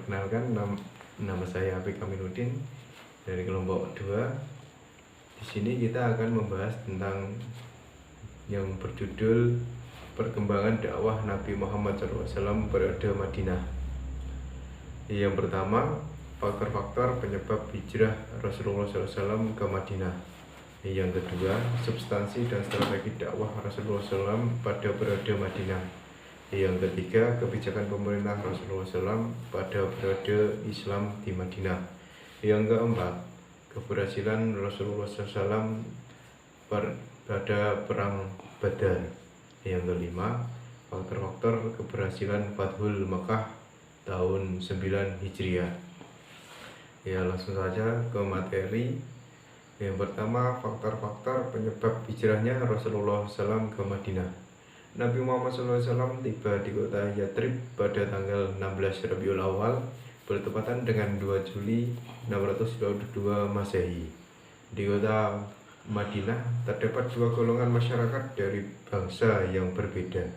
Perkenalkan, nama saya Apik Aminuddin dari kelompok 2. Di sini kita akan membahas tentang yang berjudul perkembangan dakwah Nabi Muhammad SAW periode Madinah. Yang pertama, faktor-faktor penyebab hijrah Rasulullah SAW ke Madinah. Yang kedua, substansi dan strategi dakwah Rasulullah SAW pada periode Madinah. Yang ketiga, kebijakan pemerintah Rasulullah SAW pada periode Islam di Madinah. Yang keempat, keberhasilan Rasulullah SAW pada Perang Badar. Yang kelima, faktor-faktor keberhasilan Fathul Makkah tahun 9 Hijriah. Ya, langsung saja ke materi. Yang pertama, faktor-faktor penyebab hijrahnya Rasulullah SAW ke Madinah. Nabi Muhammad SAW tiba di kota Yathrib pada tanggal 16 Rabiul Awal bertepatan dengan 2 Juli 622 Masehi. Di kota Madinah terdapat dua golongan masyarakat dari bangsa yang berbeda,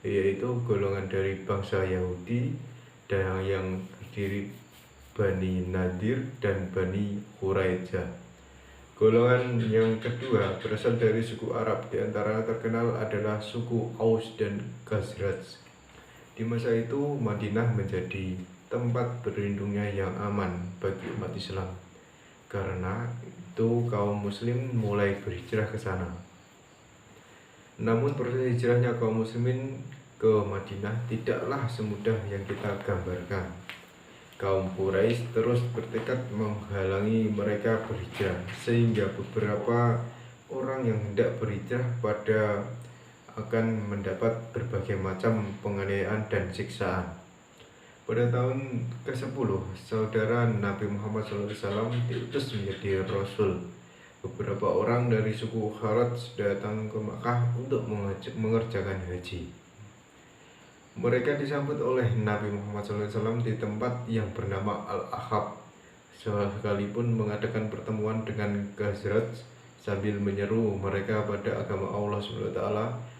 yaitu golongan dari bangsa Yahudi dan yang terdiri Bani Nadir dan Bani Quraidah. Golongan yang kedua berasal dari suku Arab, di antara terkenal adalah suku Aus dan Khazraj. Di masa itu Madinah menjadi tempat berlindungnya yang aman bagi umat Islam. Karena itu kaum muslim mulai berhijrah ke sana. Namun proses hijrahnya kaum muslimin ke Madinah tidaklah semudah yang kita gambarkan. Kaum Quraisy terus bertekad menghalangi mereka berhijrah, sehingga beberapa orang yang hendak berhijrah akan mendapat berbagai macam penganiayaan dan siksaan. Pada tahun ke-10, saudara Nabi Muhammad SAW diutus menjadi Rasul. Beberapa orang dari suku Kharaj datang ke Makkah untuk mengerjakan haji. Mereka disambut oleh Nabi Muhammad SAW di tempat yang bernama Al-Ahab, sekalipun mengadakan pertemuan dengan Khazraj sambil menyeru mereka pada agama Allah SWT.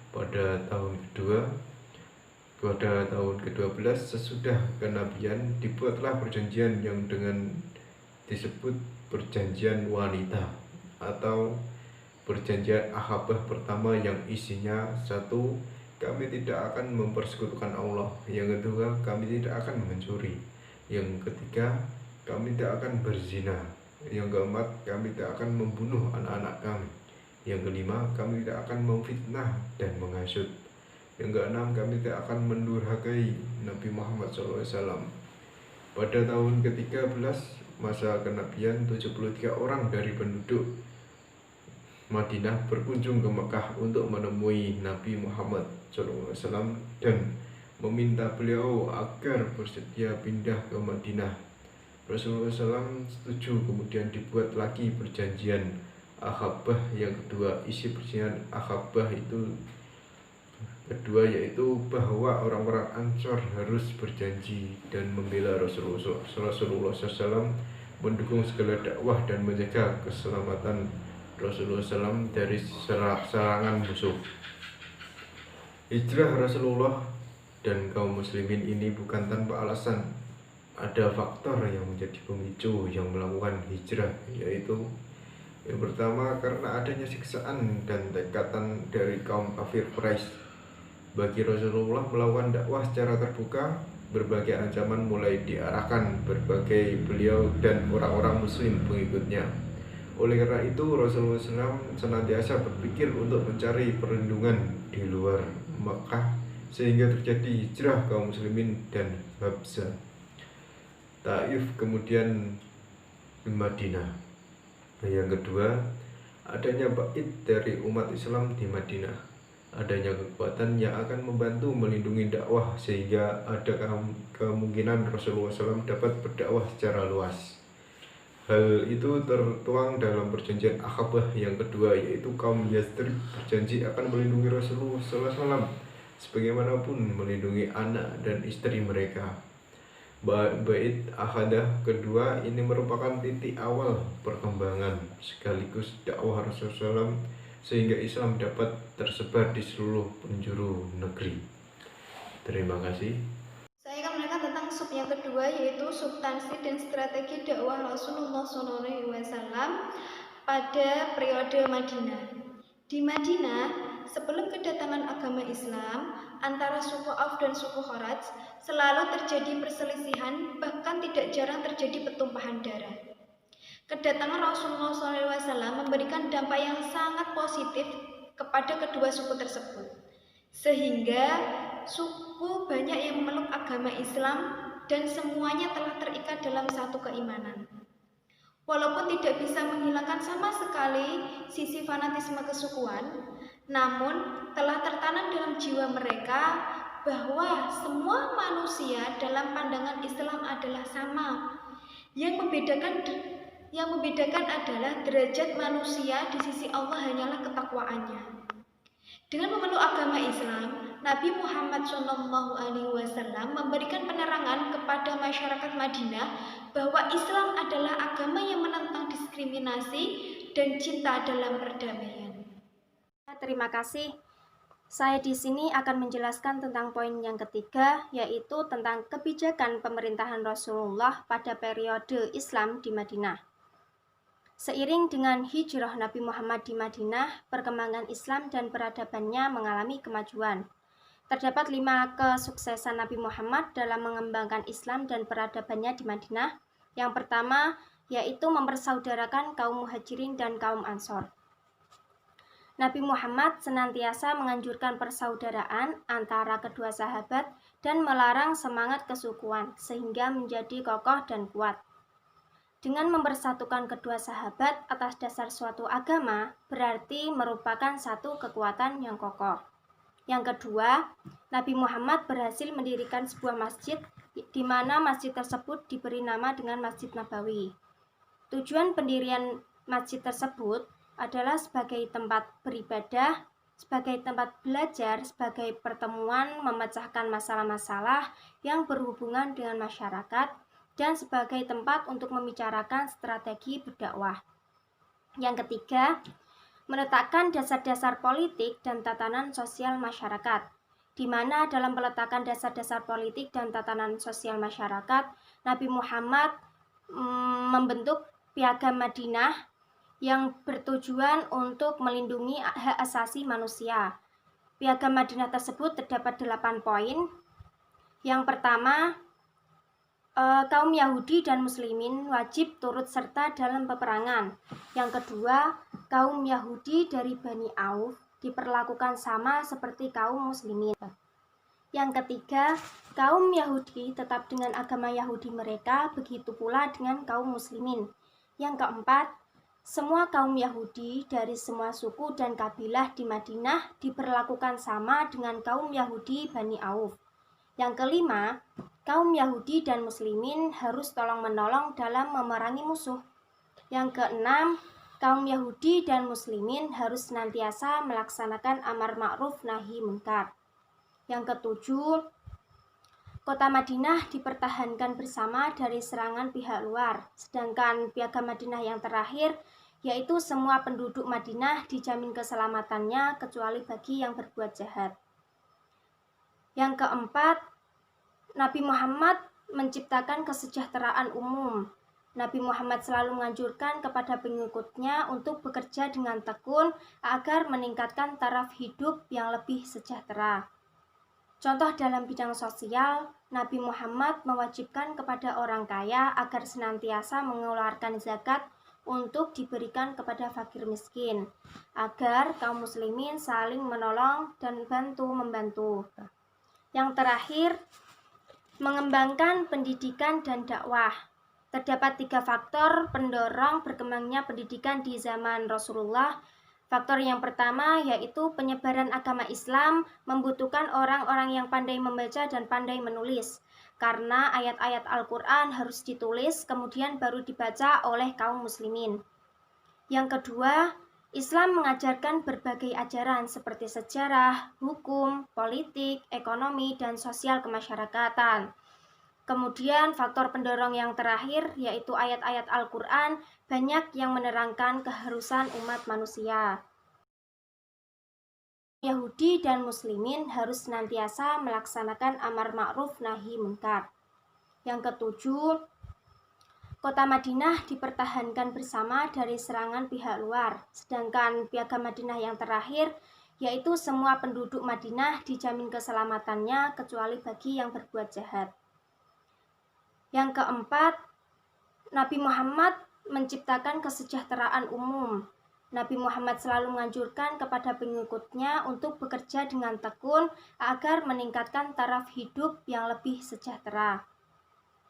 Pada tahun ke-12 sesudah kenabian dibuatlah perjanjian yang dengan disebut perjanjian wanita atau perjanjian Aqabah pertama, yang isinya: satu, kami tidak akan mempersekutukan Allah. Yang kedua, kami tidak akan mencuri. Yang ketiga, kami tidak akan berzina. Yang keempat, kami tidak akan membunuh anak-anak kami. Yang kelima, kami tidak akan memfitnah dan menghasut. Yang keenam, kami tidak akan mendurhakai Nabi Muhammad SAW. Pada tahun ke-13 masa kenabian, 73 orang dari penduduk Madinah berkunjung ke Mekah untuk menemui Nabi Muhammad SAW dan meminta beliau agar bersedia pindah ke Madinah. Rasulullah SAW setuju. Kemudian dibuat lagi perjanjian Aqabah yang kedua. Isi perjanjian Aqabah itu kedua yaitu bahwa orang-orang Ansor harus berjanji dan membela Rasulullah SAW, mendukung segala dakwah dan menjaga keselamatan Rasulullah SAW dari serangan musuh. Hijrah Rasulullah dan kaum muslimin ini bukan tanpa alasan. Ada faktor yang menjadi pemicu yang melakukan hijrah, yaitu yang pertama, karena adanya siksaan dan tekatan dari kaum kafir Quraisy. Bagi Rasulullah melakukan dakwah secara terbuka, berbagai ancaman mulai diarahkan berbagai beliau dan orang-orang muslim pengikutnya. Oleh karena itu, Rasulullah SAW senantiasa berpikir untuk mencari perlindungan di luar Makkah, sehingga terjadi hijrah kaum muslimin dan Habsah, Taif, kemudian Madinah. Yang kedua, adanya bait dari umat Islam di Madinah. Adanya kekuatan yang akan membantu melindungi dakwah, sehingga ada kemungkinan Rasulullah SAW dapat berdakwah secara luas. Hal itu tertuang dalam perjanjian Aqabah yang kedua, yaitu kaum Yathrib berjanji akan melindungi Rasulullah SAW sebagaimanapun melindungi anak dan istri mereka. Bait Aqabah kedua ini merupakan titik awal perkembangan sekaligus dakwah Rasulullah SAW, sehingga Islam dapat tersebar di seluruh penjuru negeri. Terima kasih. Saya akan menerangkan tentang Yang kedua yaitu substansi dan strategi dakwah Rasulullah SAW pada periode Madinah. Di Madinah, sebelum kedatangan agama Islam, antara suku Auf dan suku Khazraj selalu terjadi perselisihan, bahkan tidak jarang terjadi pertumpahan darah. Kedatangan Rasulullah SAW memberikan dampak yang sangat positif kepada kedua suku tersebut, sehingga suku banyak yang memeluk agama Islam dan semuanya telah terikat dalam satu keimanan. Walaupun tidak bisa menghilangkan sama sekali sisi fanatisme kesukuan, namun telah tertanam dalam jiwa mereka bahwa semua manusia dalam pandangan Islam adalah sama. Yang membedakan adalah derajat manusia di sisi Allah hanyalah ketakwaannya. Dengan memeluk agama Islam, Nabi Muhammad SAW memberikan penerangan kepada masyarakat Madinah bahwa Islam adalah agama yang menentang diskriminasi dan cinta dalam perdamaian. Terima kasih. Saya di sini akan menjelaskan tentang poin yang ketiga, yaitu tentang kebijakan pemerintahan Rasulullah pada periode Islam di Madinah. Seiring dengan hijrah Nabi Muhammad di Madinah, perkembangan Islam dan peradabannya mengalami kemajuan. Terdapat 5 kesuksesan Nabi Muhammad dalam mengembangkan Islam dan peradabannya di Madinah. Yang pertama, yaitu mempersaudarakan kaum Muhajirin dan kaum Ansor. Nabi Muhammad senantiasa menganjurkan persaudaraan antara kedua sahabat dan melarang semangat kesukuan, sehingga menjadi kokoh dan kuat. Dengan mempersatukan kedua sahabat atas dasar suatu agama, berarti merupakan satu kekuatan yang kokoh. Yang kedua, Nabi Muhammad berhasil mendirikan sebuah masjid, di mana masjid tersebut diberi nama dengan Masjid Nabawi. Tujuan pendirian masjid tersebut adalah sebagai tempat beribadah, sebagai tempat belajar, sebagai pertemuan memecahkan masalah-masalah yang berhubungan dengan masyarakat, dan sebagai tempat untuk membicarakan strategi berdakwah. Yang ketiga, meletakkan dasar-dasar politik dan tatanan sosial masyarakat, di mana dalam peletakan dasar-dasar politik dan tatanan sosial masyarakat, Nabi Muhammad membentuk Piagam Madinah yang bertujuan untuk melindungi hak asasi manusia. Piagam Madinah tersebut terdapat 8 poin. Yang pertama, kaum Yahudi dan Muslimin wajib turut serta dalam peperangan. Yang kedua, kaum Yahudi dari Bani Auf diperlakukan sama seperti kaum Muslimin. Yang ketiga, kaum Yahudi tetap dengan agama Yahudi mereka, begitu pula dengan kaum Muslimin. Yang keempat, semua kaum Yahudi dari semua suku dan kabilah di Madinah diperlakukan sama dengan kaum Yahudi Bani Auf. Yang kelima, kaum Yahudi dan Muslimin harus tolong-menolong dalam memerangi musuh. Yang keenam, kaum Yahudi dan Muslimin harus senantiasa melaksanakan amar ma'ruf nahi munkar. Yang ketujuh, kota Madinah dipertahankan bersama dari serangan pihak luar. Sedangkan Piagam Madinah yang terakhir, yaitu semua penduduk Madinah dijamin keselamatannya kecuali bagi yang berbuat jahat. Yang keempat, Nabi Muhammad menciptakan kesejahteraan umum. Nabi Muhammad selalu menganjurkan kepada pengikutnya untuk bekerja dengan tekun agar meningkatkan taraf hidup yang lebih sejahtera. Contoh dalam bidang sosial, Nabi Muhammad mewajibkan kepada orang kaya agar senantiasa mengeluarkan zakat untuk diberikan kepada fakir miskin, agar kaum muslimin saling menolong dan bantu-membantu. Yang terakhir, mengembangkan pendidikan dan dakwah. Terdapat 3 faktor pendorong berkembangnya pendidikan di zaman Rasulullah. Faktor yang pertama yaitu penyebaran agama Islam membutuhkan orang-orang yang pandai membaca dan pandai menulis, karena ayat-ayat Al-Quran harus ditulis kemudian baru dibaca oleh kaum muslimin. Yang kedua, Islam mengajarkan berbagai ajaran seperti sejarah, hukum, politik, ekonomi, dan sosial kemasyarakatan. Kemudian faktor pendorong yang terakhir yaitu ayat-ayat Al-Quran banyak yang menerangkan keharusan umat manusia. Yahudi dan Muslimin harus senantiasa melaksanakan amar ma'ruf nahi munkar. Yang ketujuh, kota Madinah dipertahankan bersama dari serangan pihak luar. Sedangkan piagam Madinah yang terakhir, yaitu semua penduduk Madinah dijamin keselamatannya kecuali bagi yang berbuat jahat. Yang keempat, Nabi Muhammad menciptakan kesejahteraan umum. Nabi Muhammad selalu menganjurkan kepada pengikutnya untuk bekerja dengan tekun agar meningkatkan taraf hidup yang lebih sejahtera.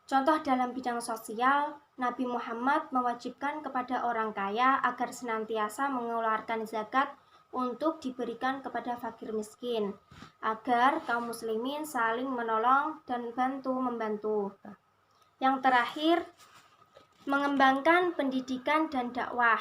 Contoh dalam bidang sosial, Nabi Muhammad mewajibkan kepada orang kaya agar senantiasa mengeluarkan zakat untuk diberikan kepada fakir miskin, agar kaum muslimin saling menolong dan bantu-membantu. Yang terakhir, mengembangkan pendidikan dan dakwah.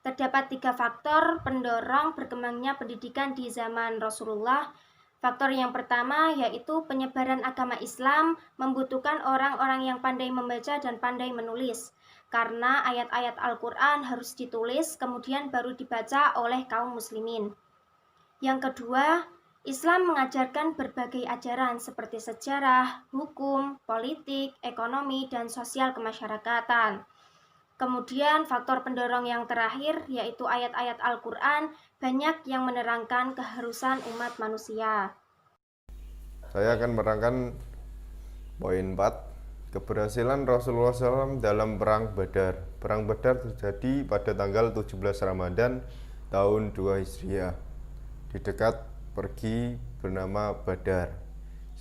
Terdapat 3 faktor pendorong berkembangnya pendidikan di zaman Rasulullah. Faktor yang pertama yaitu penyebaran agama Islam membutuhkan orang-orang yang pandai membaca dan pandai menulis. Karena ayat-ayat Al-Quran harus ditulis kemudian baru dibaca oleh kaum muslimin. Yang kedua, Islam mengajarkan berbagai ajaran seperti sejarah, hukum, politik, ekonomi, dan sosial kemasyarakatan. Kemudian faktor pendorong yang terakhir yaitu ayat-ayat Al-Quran banyak yang menerangkan keharusan umat manusia. Saya akan menerangkan poin 4, keberhasilan Rasulullah SAW dalam Perang Badar. Perang Badar terjadi pada tanggal 17 Ramadan tahun 2 Hijriah di dekat pergi bernama Badar,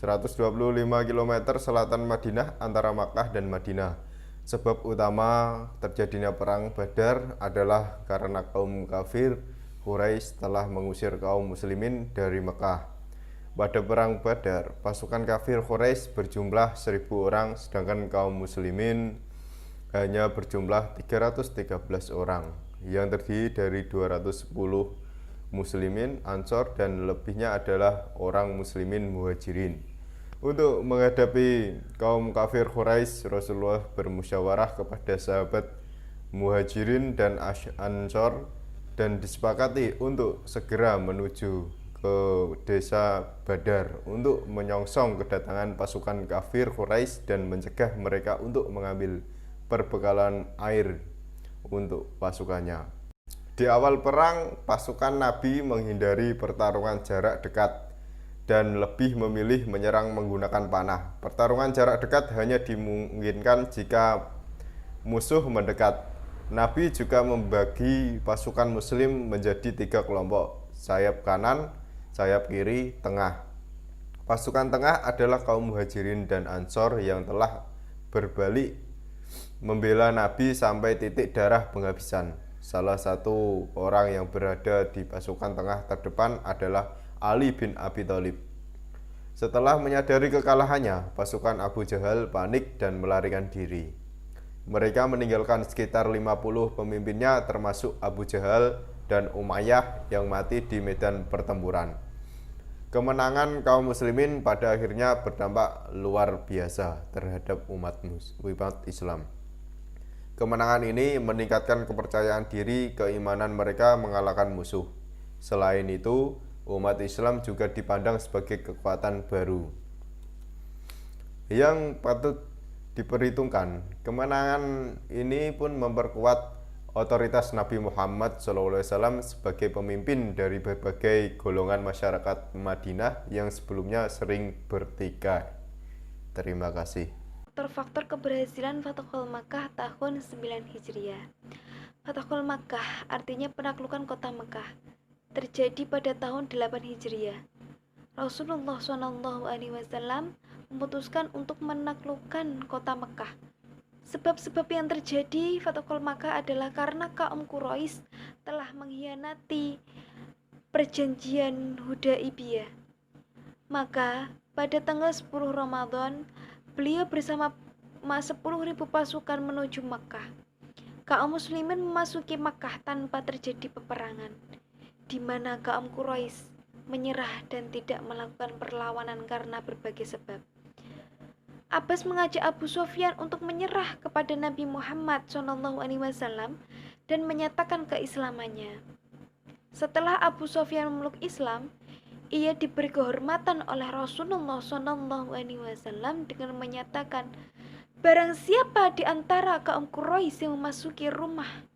125 km selatan Madinah antara Makkah dan Madinah. Sebab utama terjadinya perang Badar adalah karena kaum kafir Quraisy telah mengusir kaum muslimin dari Mekah. Pada perang Badar, pasukan kafir Quraisy berjumlah 1000 orang, sedangkan kaum muslimin hanya berjumlah 313 orang, yang terdiri dari 210 muslimin Ansor dan lebihnya adalah orang muslimin Muhajirin. Untuk menghadapi kaum kafir Quraisy, Rasulullah bermusyawarah kepada sahabat Muhajirin dan Ansor dan disepakati untuk segera menuju ke desa Badar untuk menyongsong kedatangan pasukan kafir Quraisy dan mencegah mereka untuk mengambil perbekalan air untuk pasukannya. Di awal perang, pasukan Nabi menghindari pertarungan jarak dekat dan lebih memilih menyerang menggunakan panah. Pertarungan jarak dekat hanya dimungkinkan jika musuh mendekat. Nabi juga membagi pasukan muslim menjadi 3 kelompok, sayap kanan, sayap kiri, tengah. Pasukan tengah adalah kaum Muhajirin dan Ansor yang telah berbalik membela Nabi sampai titik darah penghabisan. Salah satu orang yang berada di pasukan tengah terdepan adalah Ali bin Abi Thalib. Setelah menyadari kekalahannya, pasukan Abu Jahal panik dan melarikan diri. Mereka meninggalkan sekitar 50 pemimpinnya termasuk Abu Jahal dan Umayyah yang mati di medan pertempuran. Kemenangan kaum muslimin pada akhirnya berdampak luar biasa terhadap umat Islam. Kemenangan ini meningkatkan kepercayaan diri, keimanan mereka mengalahkan musuh. Selain itu, umat Islam juga dipandang sebagai kekuatan baru yang patut diperhitungkan. Kemenangan ini pun memperkuat otoritas Nabi Muhammad SAW sebagai pemimpin dari berbagai golongan masyarakat Madinah yang sebelumnya sering bertikai. Terima kasih. Faktor keberhasilan Fathul Makkah tahun 9 Hijriah. Fathul Makkah artinya penaklukan kota Mekah, terjadi pada tahun 8 Hijriah. Rasulullah SAW memutuskan untuk menaklukkan kota Mekah. Sebab-sebab yang terjadi Fathul Makkah adalah karena kaum Quraisy telah mengkhianati perjanjian Hudaibiyah. Maka pada tanggal 10 Ramadan beliau bersama 10.000 pasukan menuju Makkah. Kaum muslimin memasuki Makkah tanpa terjadi peperangan, di mana kaum Quraisy menyerah dan tidak melakukan perlawanan karena berbagai sebab. Abbas mengajak Abu Sufyan untuk menyerah kepada Nabi Muhammad SAW dan menyatakan keislamannya. Setelah Abu Sufyan memeluk Islam, ia diberi kehormatan oleh Rasulullah SAW dengan menyatakan, Barang siapa di antara kaum Quraisy yang memasuki rumah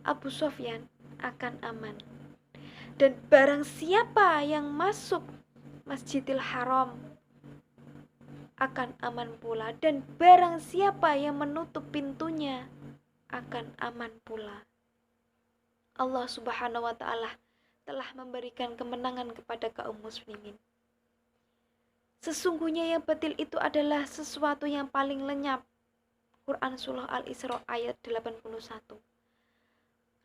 Abu Sufyan akan aman. Dan barang siapa yang masuk Masjidil Haram akan aman pula. Dan barang siapa yang menutup pintunya akan aman pula. Allah Subhanahu wa ta'ala telah memberikan kemenangan kepada kaum muslimin. Sesungguhnya yang batil itu adalah sesuatu yang paling lenyap. Quran Surah Al-Isra ayat 81.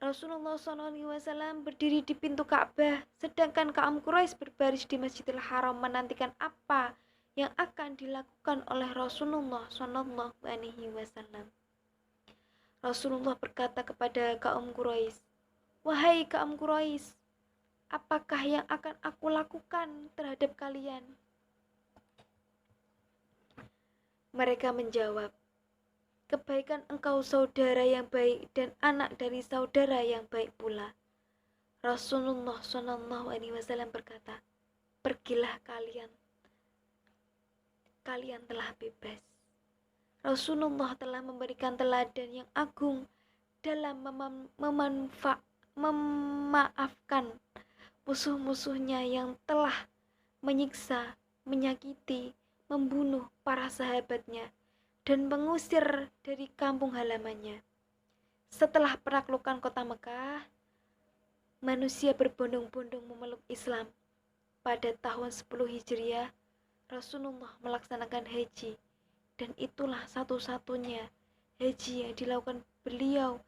Rasulullah SAW berdiri di pintu Ka'bah, sedangkan kaum Quraisy berbaris di Masjidil Haram menantikan apa yang akan dilakukan oleh Rasulullah SAW. Rasulullah berkata kepada kaum Quraisy, "Wahai kaum Quraisy, apakah yang akan aku lakukan terhadap kalian?" Mereka menjawab, "Kebaikan engkau saudara yang baik dan anak dari saudara yang baik pula." Rasulullah SAW berkata, "Pergilah kalian telah bebas." Rasulullah telah memberikan teladan yang agung dalam memaafkan musuh-musuhnya yang telah menyiksa, menyakiti, membunuh para sahabatnya dan mengusir dari kampung halamannya. Setelah penaklukan kota Mekah, manusia berbondong-bondong memeluk Islam. Pada tahun 10 Hijriah, Rasulullah melaksanakan haji, dan itulah satu-satunya haji yang dilakukan beliau